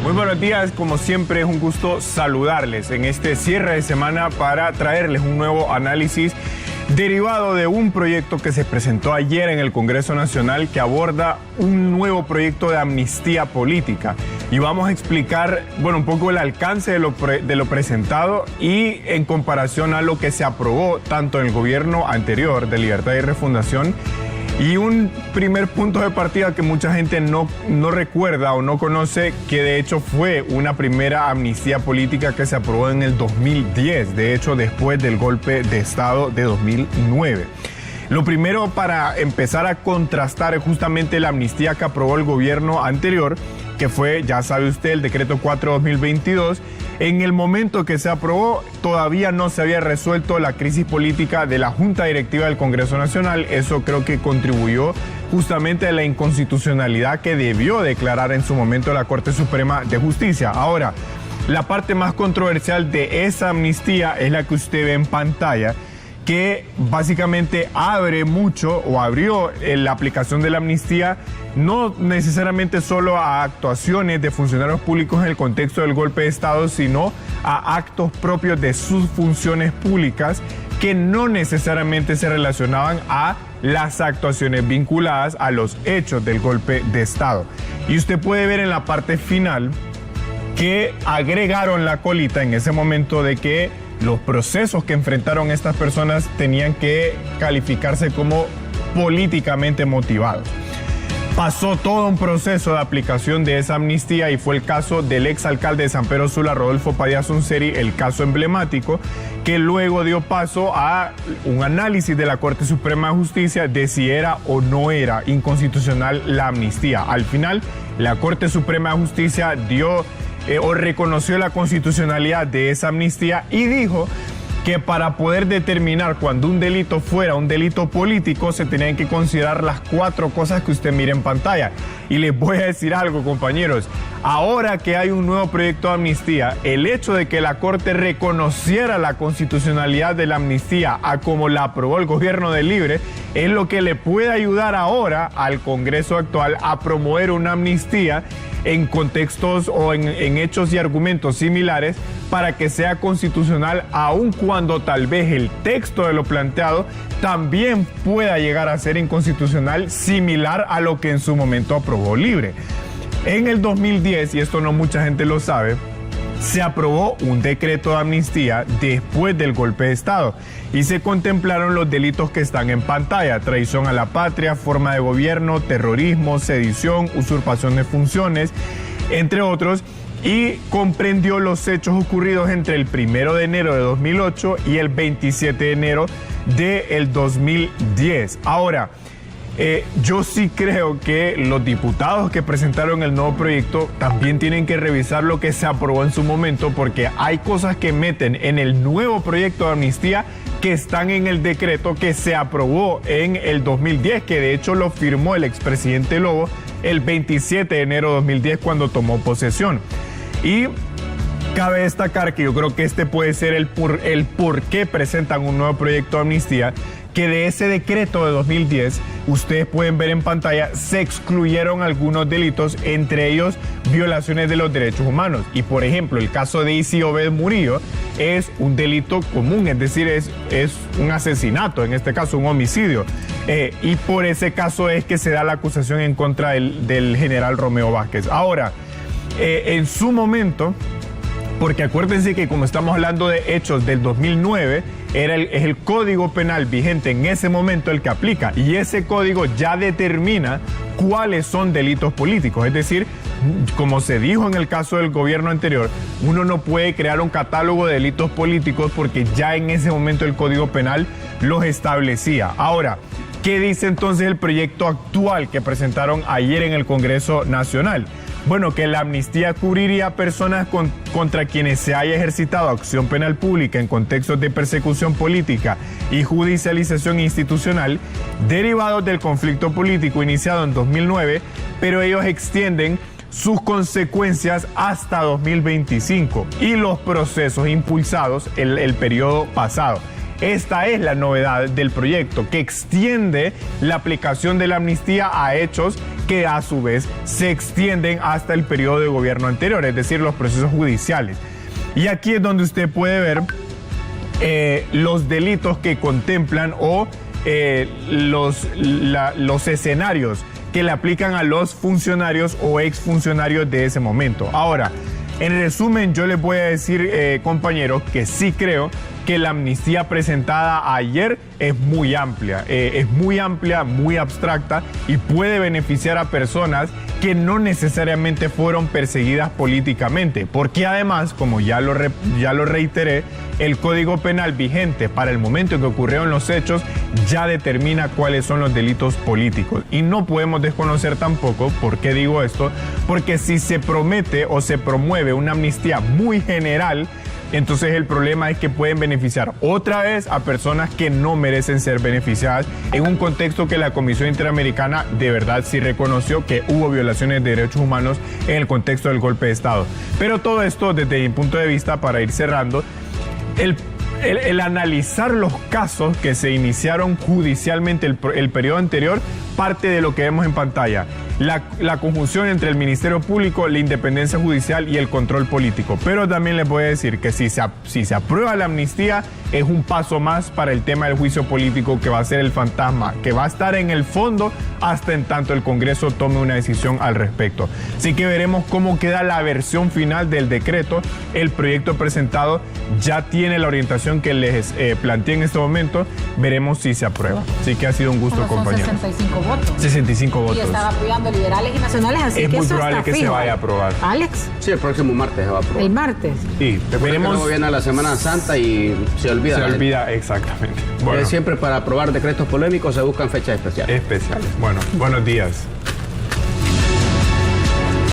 Muy buenos días, como siempre es un gusto saludarles en este cierre de semana para traerles un nuevo análisis derivado de un proyecto que se presentó ayer en el Congreso Nacional que aborda un nuevo proyecto de amnistía política. Y vamos a explicar, un poco el alcance de lo presentado y en comparación a lo que se aprobó tanto en el gobierno anterior de Libertad y Refundación. Y un primer punto de partida que mucha gente no recuerda o no conoce, que de hecho fue una primera amnistía política que se aprobó en el 2010, de hecho después del golpe de Estado de 2009. Lo primero para empezar a contrastar es justamente la amnistía que aprobó el gobierno anterior, que fue, ya sabe usted, el decreto 4/2022. En el momento que se aprobó, todavía no se había resuelto la crisis política de la Junta Directiva del Congreso Nacional. Eso creo que contribuyó justamente a la inconstitucionalidad que debió declarar en su momento la Corte Suprema de Justicia. Ahora, la parte más controversial de esa amnistía es la que usted ve en pantalla, que básicamente abre mucho o abrió la aplicación de la amnistía no necesariamente solo a actuaciones de funcionarios públicos en el contexto del golpe de Estado, sino a actos propios de sus funciones públicas que no necesariamente se relacionaban a las actuaciones vinculadas a los hechos del golpe de Estado. Y usted puede ver en la parte final que agregaron la colita en ese momento de que los procesos que enfrentaron estas personas tenían que calificarse como políticamente motivados. Pasó todo un proceso de aplicación de esa amnistía y fue el caso del exalcalde de San Pedro Sula, Rodolfo Padilla Sunseri, el caso emblemático, que luego dio paso a un análisis de la Corte Suprema de Justicia de si era o no era inconstitucional la amnistía. Al final, la Corte Suprema de Justicia reconoció la constitucionalidad de esa amnistía y dijo que para poder determinar cuando un delito fuera un delito político se tenían que considerar las 4 cosas que usted mira en pantalla. Y les voy a decir algo, compañeros, ahora que hay un nuevo proyecto de amnistía, el hecho de que la Corte reconociera la constitucionalidad de la amnistía a como la aprobó el gobierno de Libre es lo que le puede ayudar ahora al Congreso actual a promover una amnistía en contextos o en hechos y argumentos similares para que sea constitucional, aun cuando tal vez el texto de lo planteado también pueda llegar a ser inconstitucional, similar a lo que en su momento aprobó Libre. En el 2010, y esto no mucha gente lo sabe, se aprobó un decreto de amnistía después del golpe de Estado y se contemplaron los delitos que están en pantalla: traición a la patria, forma de gobierno, terrorismo, sedición, usurpación de funciones, entre otros, y comprendió los hechos ocurridos entre el 1 de enero de 2008 y el 27 de enero del 2010. Ahora, yo sí creo que los diputados que presentaron el nuevo proyecto también tienen que revisar lo que se aprobó en su momento, porque hay cosas que meten en el nuevo proyecto de amnistía que están en el decreto que se aprobó en el 2010, que de hecho lo firmó el expresidente Lobo el 27 de enero de 2010 cuando tomó posesión. Y cabe destacar que yo creo que este puede ser el por qué presentan un nuevo proyecto de amnistía, que de ese decreto de 2010, ustedes pueden ver en pantalla, se excluyeron algunos delitos, entre ellos violaciones de los derechos humanos. Y por ejemplo, el caso de Isi Obed Murillo es un delito común, es decir, es un asesinato, en este caso un homicidio. Y por ese caso es que se da la acusación en contra del general Romeo Vázquez. Ahora, en su momento, porque acuérdense que como estamos hablando de hechos del 2009, es el código penal vigente en ese momento el que aplica, y ese código ya determina cuáles son delitos políticos. Es decir, como se dijo en el caso del gobierno anterior, uno no puede crear un catálogo de delitos políticos porque ya en ese momento el código penal los establecía. Ahora, ¿qué dice entonces el proyecto actual que presentaron ayer en el Congreso Nacional? Bueno, que la amnistía cubriría a personas contra quienes se haya ejercitado acción penal pública en contextos de persecución política y judicialización institucional derivados del conflicto político iniciado en 2009, pero ellos extienden sus consecuencias hasta 2025 y los procesos impulsados en el periodo pasado. Esta es la novedad del proyecto, que extiende la aplicación de la amnistía a hechos que a su vez se extienden hasta el periodo de gobierno anterior, es decir, los procesos judiciales. Y aquí es donde usted puede ver los delitos que contemplan o los escenarios que le aplican a los funcionarios o exfuncionarios de ese momento. Ahora, en resumen, yo les voy a decir, compañeros, que sí creo que la amnistía presentada ayer es muy amplia, muy abstracta y puede beneficiar a personas que no necesariamente fueron perseguidas políticamente, porque además, como ya lo reiteré, el Código Penal vigente para el momento en que ocurrieron los hechos ya determina cuáles son los delitos políticos. Y no podemos desconocer tampoco, ¿por qué digo esto? Porque si se promete o se promueve una amnistía muy general, entonces el problema es que pueden beneficiar otra vez a personas que no merecen ser beneficiadas en un contexto que la Comisión Interamericana de verdad sí reconoció que hubo violaciones de derechos humanos en el contexto del golpe de Estado. Pero todo esto, desde mi punto de vista, para ir cerrando, el analizar los casos que se iniciaron judicialmente el periodo anterior parte de lo que vemos en pantalla. La conjunción entre el Ministerio Público, la independencia judicial y el control político. Pero también les voy a decir que si se aprueba la amnistía, es un paso más para el tema del juicio político, que va a ser el fantasma, que va a estar en el fondo hasta en tanto el Congreso tome una decisión al respecto. Así que veremos cómo queda la versión final del decreto. El proyecto presentado ya tiene la orientación que les planteé en este momento. Veremos si se aprueba. Así que ha sido un gusto, compañeros. 65 votos. 65 votos. Y estaba apoyando liberales y nacionales, así es que muy eso probable está que fijo. se vaya a aprobar. Alex. Sí, el próximo martes se va a aprobar. El martes. Sí, veremos. Luego viene la Semana Santa y se olvida. Se olvida, exactamente. Bueno. Siempre para aprobar decretos polémicos se buscan fechas especiales. Bueno, buenos días.